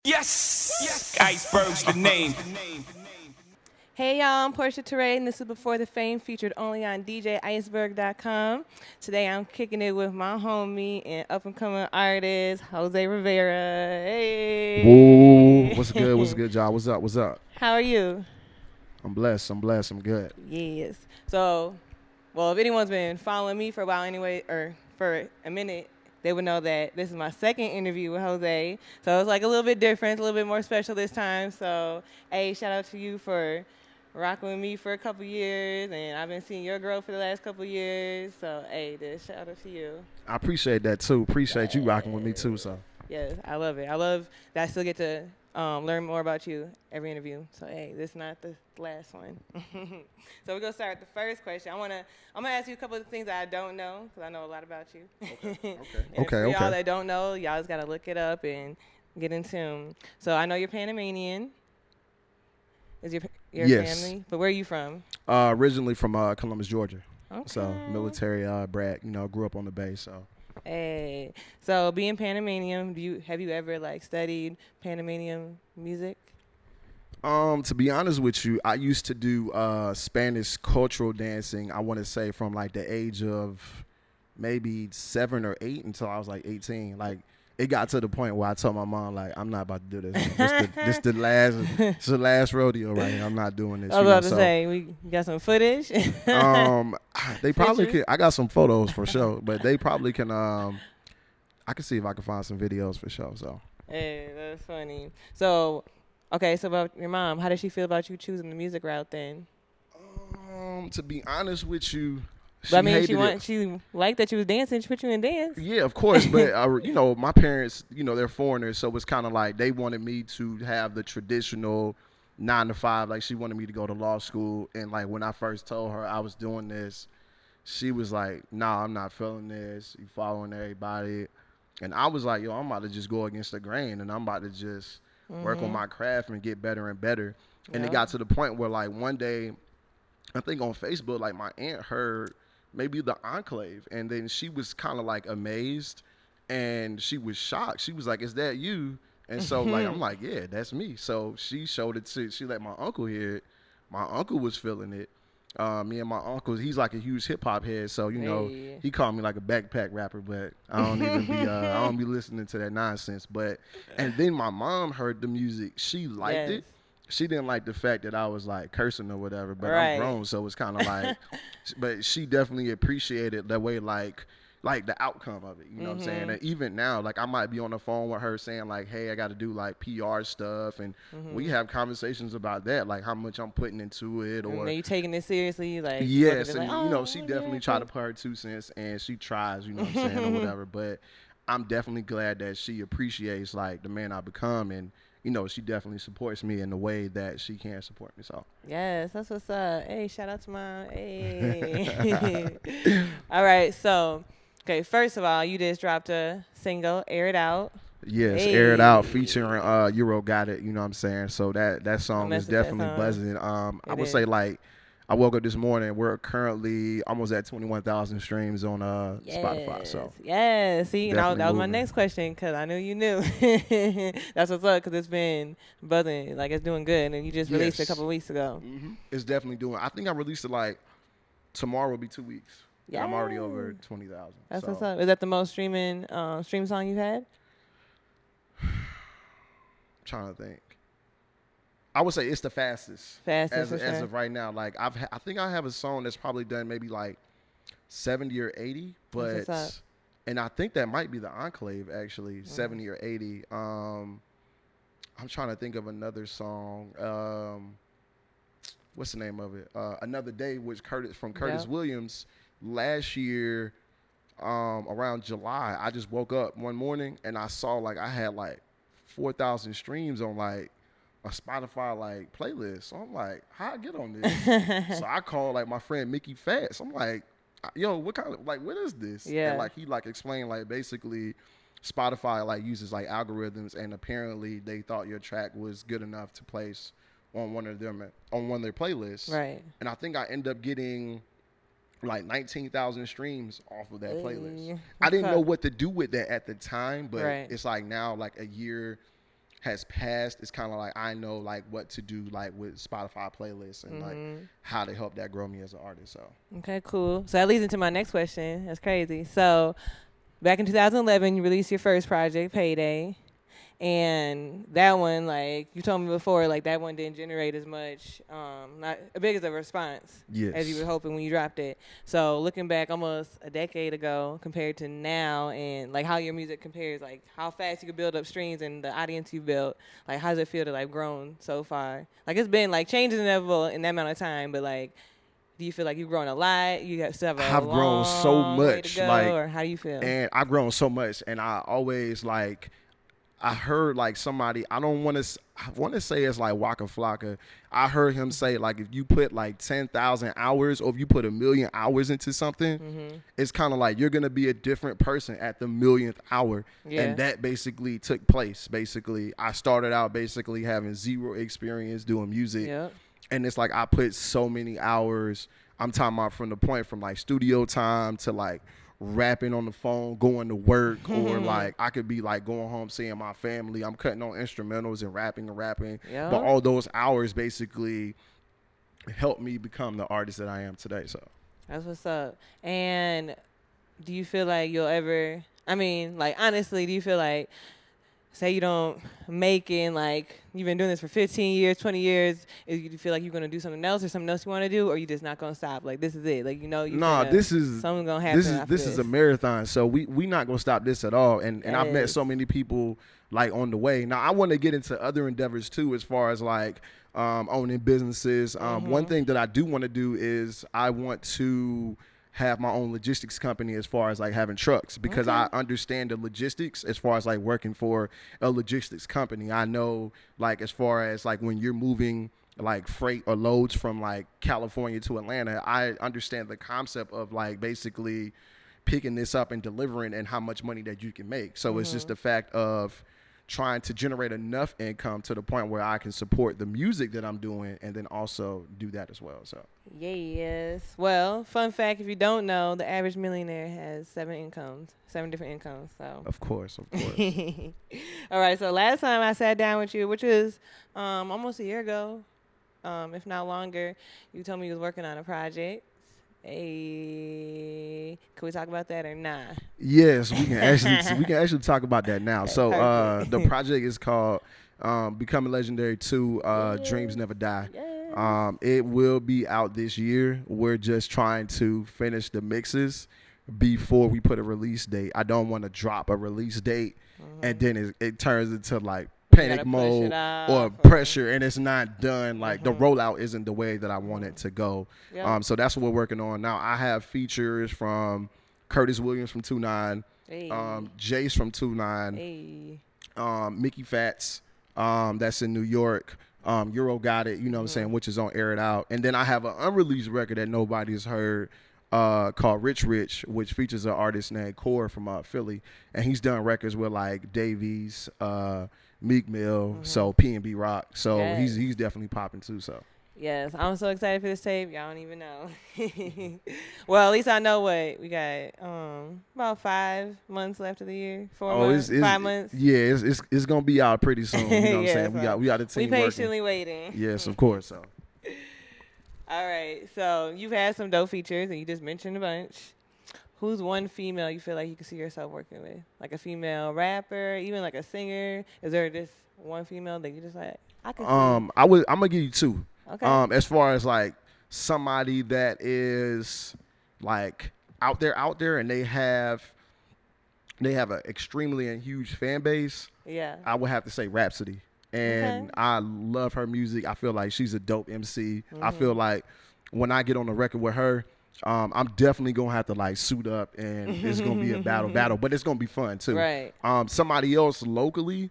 Yes. Iceberg's the name. Hey y'all, I'm Portia Terrae, and this is Before the Fame, featured only on DJiceberg.com. Today I'm kicking it with my homie and up-and-coming artist, Jose Rivera. Hey! Whoa, what's good, y'all? What's up? How are you? I'm blessed, I'm good. Yes. So, well, if anyone's been following me for a while anyway, or for a minute, they would know that this is my second interview with Jose. So it's like a little bit different, a little bit more special this time. So, hey, shout out to you for rocking with me for a couple years, and I've been seeing your growth for the last couple years. So, hey, this shout out to you. I appreciate that too. Appreciate you rocking with me too. So Yes, I love it. I love that I still get to learn more about you every interview. So, hey, this is not the last one. So we're gonna start with the first question. I'm gonna ask you a couple of things that I don't know because I know a lot about you. And for y'all that don't know, y'all just gotta look it up and get in tune. So I know you're Panamanian. Is your Yes. family? But where are you from? Originally from Columbus, Georgia. Okay. So military brat. Grew up on the base. So Hey, so being Panamanian, have you ever like studied Panamanian music? to be honest with you, I used to do Spanish cultural dancing. I want to say from like the age of maybe 7 or 8 until I was like 18. Like it got to the point where I told my mom like I'm not about to do this. This the last rodeo right here. I'm not doing this. I was about to say we got some footage. They probably could. I got some photos for sure, but they probably can. I can see if I can find some videos for sure. So. Hey, that's funny. So, okay, so about your mom, how did she feel about you choosing the music route then? To be honest with you, But I mean, she liked that you was dancing. She put you in dance. Yeah, of course, but my parents, they're foreigners, so it's kind of like they wanted me to have the traditional 9 to 5. Like she wanted me to go to law school, and like when I first told her I was doing this, she was like, "Nah, I'm not feeling this. You following everybody," and I was like, "Yo, I'm about to just go against the grain, and I'm about to just work on my craft and get better and better." And it got to the point where like one day, I think on Facebook, like my aunt heard maybe the Enclave, and then she was kind of like amazed and she was shocked. She was like, "Is that you?" And so like I'm like, "Yeah, that's me." So she showed it to, she let my uncle hear it. My uncle was feeling it. Me and my uncle, he's like a huge hip hop head, so Hey. he called me like a backpack rapper, but I don't even be I don't be listening to that nonsense. But and then my mom heard the music, she liked it. She didn't like the fact that I was like cursing or whatever, but I'm grown, so it's kind of like, but she definitely appreciated the way like the outcome of it. You know what I'm saying? And even now, like I might be on the phone with her saying like, "Hey, I got to do like PR stuff," and we have conversations about that, like how much I'm putting into it, or are you taking it seriously? Like yes, like, and she definitely tried to put her 2 cents, and she tries, you know what I'm saying, or whatever. But I'm definitely glad that she appreciates like the man I become, and she definitely supports me in the way that she can support me. So yes, that's what's up. Hey, shout out to my hey. All right, so okay, first of all, you just dropped a single, Air It Out. Yes, Air It Out featuring Euro GotIt, you know what I'm saying? So that song is definitely buzzing. I would say like I woke up this morning, we're currently almost at 21,000 streams on Spotify. So see, that was my next question because I knew you knew. That's what's up because it's been buzzing, like it's doing good, and you just released it a couple of weeks ago. It's definitely doing. I think I released it like tomorrow will be 2 weeks. Yeah, I'm already over 20,000. That's what's up. Is that the most stream song you've had? I'm trying to think. I would say it's the fastest as of right now. Like I think I have a song that's probably done maybe like 70 or 80, but and I think that might be the Enclave actually, 70 or 80. I'm trying to think of another song. What's the name of it? Another Day, which Curtis Williams last year around July. I just woke up one morning and I saw like I had like 4,000 streams on like a Spotify like playlist. So I'm like, how I get on this? So I called like my friend Mickey Fats. I'm like, yo, what kind of like what is this? Yeah. And like he like explained like basically Spotify like uses like algorithms, and apparently they thought your track was good enough to place on one of their playlists. Right. And I think I end up getting like 19,000 streams off of that playlist. I didn't know what to do with that at the time, but it's like now like a year has passed, it's kind of like I know like what to do like with Spotify playlists and like how to help that grow me as an artist. So Okay, cool. So that leads into my next question. That's crazy. So back in 2011, you released your first project, Payday. And that one, like you told me before, like that one didn't generate as much, not as big as a response as you were hoping when you dropped it. So looking back almost a decade ago compared to now, and like how your music compares, like how fast you could build up streams and the audience you built, like how does it feel to like grown so far? Like it's been like changes inevitable in that amount of time, but like do you feel like you've grown a lot? You still have a I've grown so long way to much, go, like, or how do you feel? and I've grown so much, and I always like. I heard like somebody, I want to say it's like Waka Flocka. I heard him say like if you put like 10,000 hours or if you put 1,000,000 hours into something, it's kind of like you're going to be a different person at the 1,000,000th hour. Yeah. And that basically took place. Basically, I started out basically having zero experience doing music. Yep. And it's like I put so many hours. I'm talking about from the point from like studio time to like rapping on the phone, going to work, or like I could be like going home seeing my family. I'm cutting on instrumentals and rapping. Yep. But all those hours basically helped me become the artist that I am today. So that's what's up. And do you feel like you'll ever, I mean, like honestly, do you feel like, say you don't make it, and like you've been doing this for 15 years, 20 years, do you feel like you're going to do something else or something else you want to do, or you just not going to stop? Like this is it. Like, you know, something's going to happen. This is a marathon. So we not going to stop this at all. And I've met so many people like on the way. Now I want to get into other endeavors too, as far as like owning businesses. One thing that I do want to do is I want to have my own logistics company as far as like having trucks, because I understand the logistics as far as like working for a logistics company. I know like as far as like when you're moving like freight or loads from like California to Atlanta, I understand the concept of like basically picking this up and delivering and how much money that you can make. So it's just the fact of trying to generate enough income to the point where I can support the music that I'm doing and then also do that as well. So yes. Well, fun fact, if you don't know, the average millionaire has 7 different incomes. So Of course. All right, so last time I sat down with you, which was almost a year ago, if not longer, you told me you was working on a project. Hey, can we talk about that or not? Yes, we can actually talk about that now. So the project is called Becoming Legendary 2, Dreams Never Die. Yes. It will be out this year. We're just trying to finish the mixes before we put a release date. I don't want to drop a release date and then it turns into like panic mode or pressure and it's not done. Like the rollout isn't the way that I want it to go. Yep. So that's what we're working on now. I have features from Curtis Williams from 2-9, Jace from 2-9, Mickey Fats, that's in New York, Euro GotIt, you know what I'm saying, which is on Air It Out. And then I have an unreleased record that nobody's heard called Rich, which features an artist named Core from Philly. And he's done records with like Davies, Meek Mill, so P&B Rock. So he's definitely popping too. So yes, I'm so excited for this tape. Y'all don't even know. Well, at least I know what we got. About 5 months left of the year. 4 months, 5 months. Yeah, it's gonna be out pretty soon. You know what I'm saying? We got the team. We patiently waiting. Yes, of course. So. All right. So you've had some dope features, and you just mentioned a bunch. Who's one female you feel like you could see yourself working with? Like a female rapper, even like a singer? Is there just one female that you just like, I could see? I'm gonna give you 2. Okay. As far as like somebody that is like out there and they have an extremely and huge fan base. Yeah. I would have to say Rhapsody. And I love her music. I feel like she's a dope MC. I feel like when I get on the record with her, I'm definitely gonna have to like suit up and it's gonna be a battle, but it's gonna be fun too. Right. Somebody else locally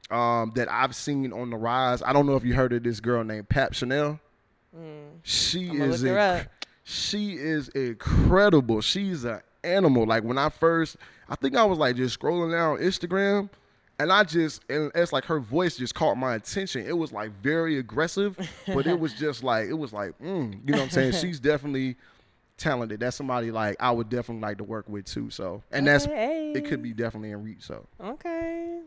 that I've seen on the rise. I don't know if you heard of this girl named Pap Chanel. She is incredible. She's an animal. Like when I think I was like just scrolling down Instagram. And it's like her voice just caught my attention. It was like very aggressive, but it was just like, you know what I'm saying? She's definitely talented. That's somebody like I would definitely like to work with too. So, and Okay, it could be definitely in reach. So, okay.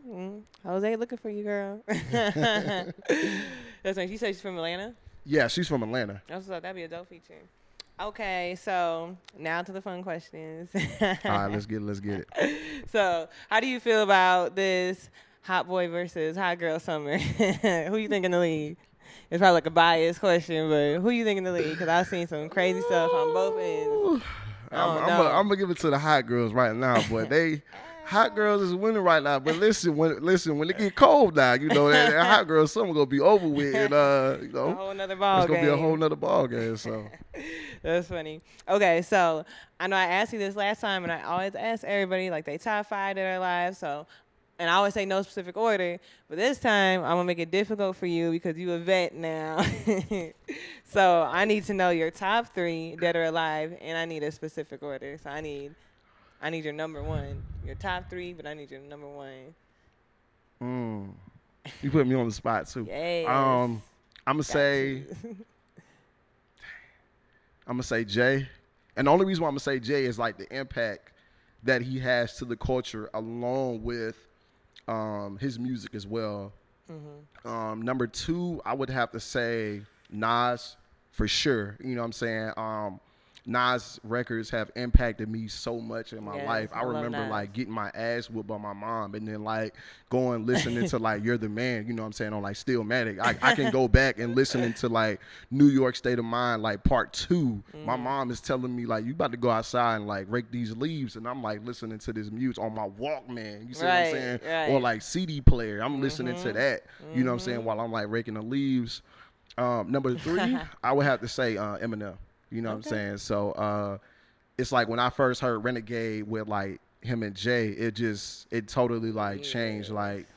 Jose looking for you, girl. That's nice. You said she's from Atlanta? yeah, she's from Atlanta. That's what's up. That'd be a dope feature. Okay, so now to the fun questions. All right, let's get it. So, how do you feel about this hot boy versus hot girl summer? Who you think in the lead? It's probably like a biased question, but who you think in the lead? Because I've seen some crazy stuff on both ends. I'm gonna give it to the hot girls right now, but hot girls is winning right now. But listen, when it get cold now, you know that hot girl summer gonna be over with, and you know, a whole nother ball it's gonna game. be a whole nother ball game. So that's funny. Okay, so I know I asked you this last time, and I always ask everybody like they top 5 that are alive. So. And I always say no specific order, but this time I'm gonna make it difficult for you because you a vet now. So I need to know your top 3 that are alive, and I need a specific order. So I need your number 1, your top 3, but I need your number 1. You put me on the spot too. Yes. I'm gonna say Jay, and the only reason why I'm gonna say Jay is like the impact that he has to the culture, along with his music as well. Mm-hmm. Number 2, I would have to say Nas for sure. You know what I'm saying? Nas records have impacted me so much in my life. I remember like getting my ass whooped by my mom, and then like going listening to like You're the Man, you know what I'm saying, on like Stillmatic. I can go back and listening to like New York State of Mind, like part 2. Mm-hmm. My mom is telling me like, you about to go outside and like rake these leaves, and I'm like listening to this music on my Walkman, you see what I'm saying? Right. Or like CD player. I'm listening to that, you know what I'm saying, while I'm like raking the leaves. Number 3, I would have to say Eminem. You know what I'm saying? So it's like when I first heard Renegade with like him and Jay, it totally like changed like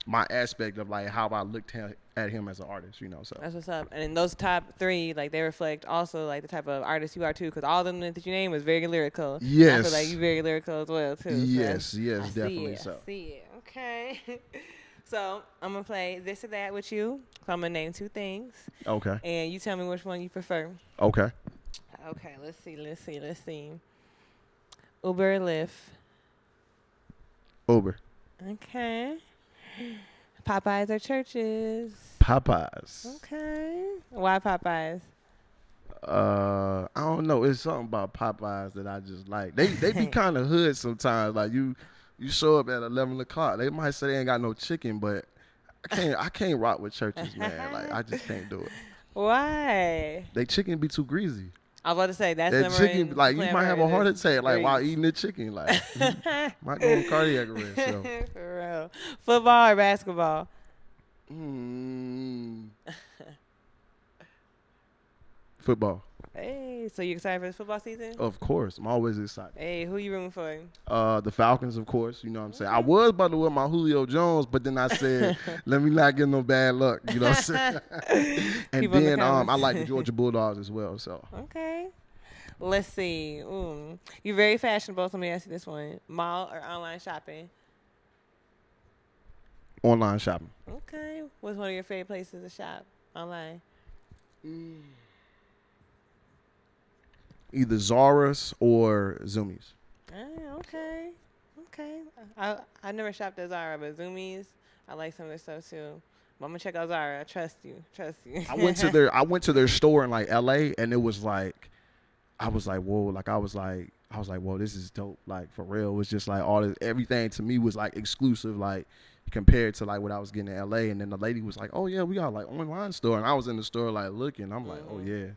my aspect of like how I looked at him as an artist, you know. So that's what's up. And in those top 3, like they reflect also like the type of artist you are too, because all of them that you named was very lyrical. Yes. I feel like you very lyrical as well too. Yes, so yes, definitely so. I see it. Okay. So I'm gonna play this or that with you. So I'm gonna name 2 things. Okay. And you tell me which one you prefer. Okay. Okay, let's see. Uber or Lyft? Uber. Okay. Popeyes or Churches? Popeyes. Okay. Why Popeyes? I don't know. It's something about Popeyes that I just like. They be kind of hood sometimes. Like you show up at 11 o'clock. They might say they ain't got no chicken, but I can't rock with Churches, man. Like I just can't do it. Why? They chicken be too greasy. I was about to say that's that chicken. Like you might have a heart attack like while eating the chicken. Like might go on cardiac arrest. So. For real. Football or basketball? Football. Hey, so you excited for this football season? Of course, I'm always excited. Hey, who you rooting for? The Falcons, of course. You know what I'm saying. I was about to wear my Julio Jones, but then I said, let me not get no bad luck. You know what I'm saying? And then I like the Georgia Bulldogs as well. So okay, let's see. You're very fashionable. So let me ask you this one: mall or online shopping? Online shopping. Okay, what's one of your favorite places to shop online? Either Zara's or Zumiez. Okay. I never shopped at Zara, but Zumiez, I like some of their stuff too. But I'm gonna check out Zara. I trust you. I went to their store in like LA, and it was like, I was like, whoa, like I was like, whoa, this is dope. Like for real, it was just like everything to me was like exclusive, like compared to like what I was getting in LA. And then the lady was like, oh yeah, we got like online store, and I was in the store like looking. I'm like, oh yeah.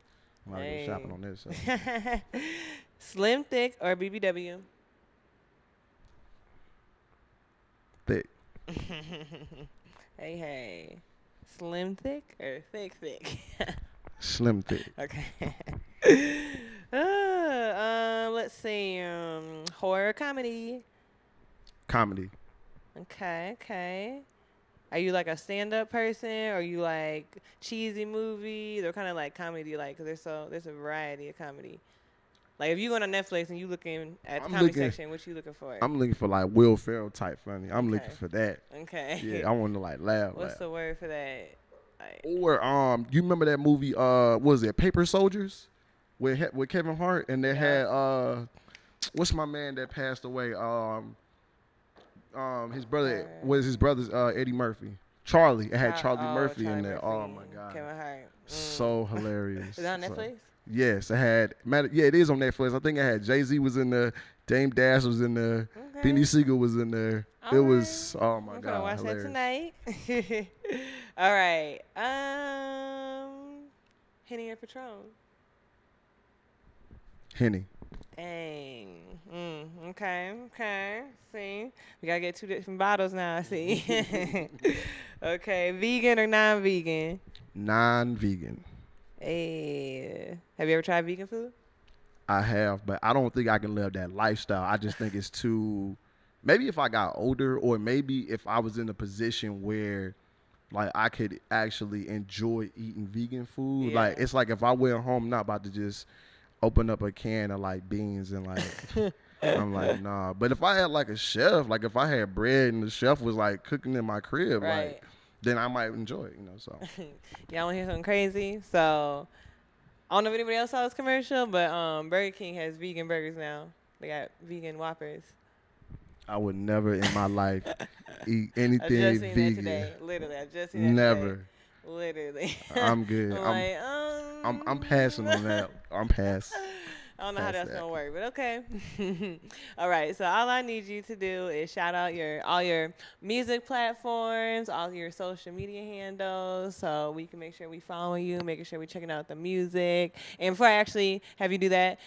I'm not even shopping on this. So. Slim, thick, or BBW? Thick. Hey. Slim, thick, or thick? Slim, thick. Okay. Let's see. Horror, comedy? Comedy. Okay. Are you like a stand-up person, or are you like cheesy movies, or kind of like comedy you like? Because there's a variety of comedy. Like if you go on Netflix and you looking at the comedy section, what you looking for? I'm looking for like Will Ferrell type funny. I'm looking for that. Okay. Yeah, I want to like laugh. What's the word for that? Or you remember that movie? What was it, Paper Soldiers? with Kevin Hart, and they had what's my man that passed away? His brother was his brother's Eddie Murphy. Charlie. It had Charlie Murphy in there. Oh my God. Kevin Hart. So hilarious. Is it on Netflix? Yes, it had. Yeah, it is on Netflix. I think it had Jay-Z was in there, Dame Dash was in there, Benny Siegel was in there. It was oh my God. I'm gonna watch hilarious. that tonight. All right. Henny or Patron? Henny. Dang. Okay. See, we gotta get 2 different bottles now. See. Okay, vegan or non-vegan? Non-vegan. Hey, have you ever tried vegan food? I have, but I don't think I can live that lifestyle. I just think it's too. Maybe if I got older, or maybe if I was in a position where, like, I could actually enjoy eating vegan food. Yeah. Like, it's like if I went home, I'm not about to just open up a can of like beans and like. I'm like, nah. But if I had like a chef, like if I had bread and the chef was like cooking in my crib, like, then I might enjoy it, So. Y'all want to hear something crazy? So, I don't know if anybody else saw this commercial, but Burger King has vegan burgers now. They got vegan Whoppers. I would never in my life eat anything I just seen vegan. That today. Literally, I just seen that Never. Today. Literally. I'm good. I'm passing on that. I'm passing. I don't know how that's gonna work, but okay. All right, so all I need you to do is shout out all your music platforms, all your social media handles, so we can make sure we follow you, making sure we checking out the music. And before I actually have you do that,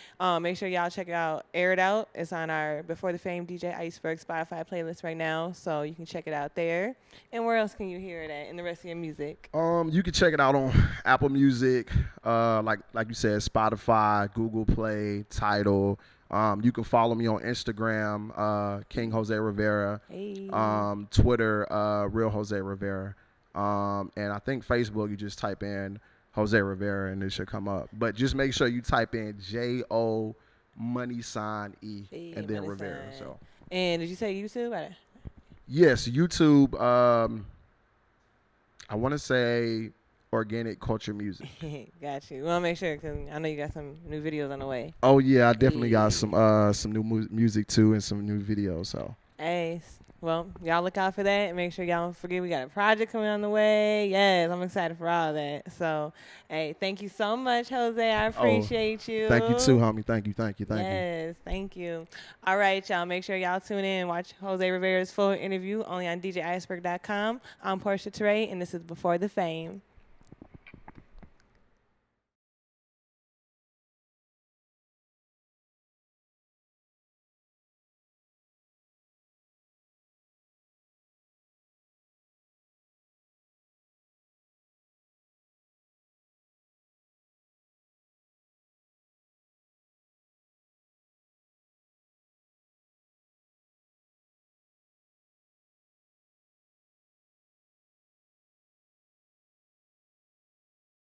make sure y'all check out Air It Out. It's on our Before the Fame DJ Iceberg Spotify playlist right now, so you can check it out there. And where else can you hear it at in the rest of your music? You can check it out on Apple Music, like you said, Spotify, Google Play, Tidal. You can follow me on Instagram, King Jose Rivera. Hey. Twitter, Real Jose Rivera. And I think Facebook, you just type in Jose Rivera and it should come up. But just make sure you type in JO $E Hey, and then Rivera. So. And did you say YouTube? Yes, YouTube. I want to say Organic Culture Music. Got you. We want to make sure, because I know you got some new videos on the way. Oh yeah, I definitely got some new music too and some new videos. So. Hey, well, y'all look out for that, and make sure y'all don't forget we got a project coming on the way. Yes, I'm excited for all that. So, hey, thank you so much, Jose. I appreciate you. Thank you too, homie. Thank you. Yes, thank you. All right, y'all. Make sure y'all tune in and watch Jose Rivera's full interview only on DJiceberg.com. I'm Portia Terrae, and this is Before the Fame.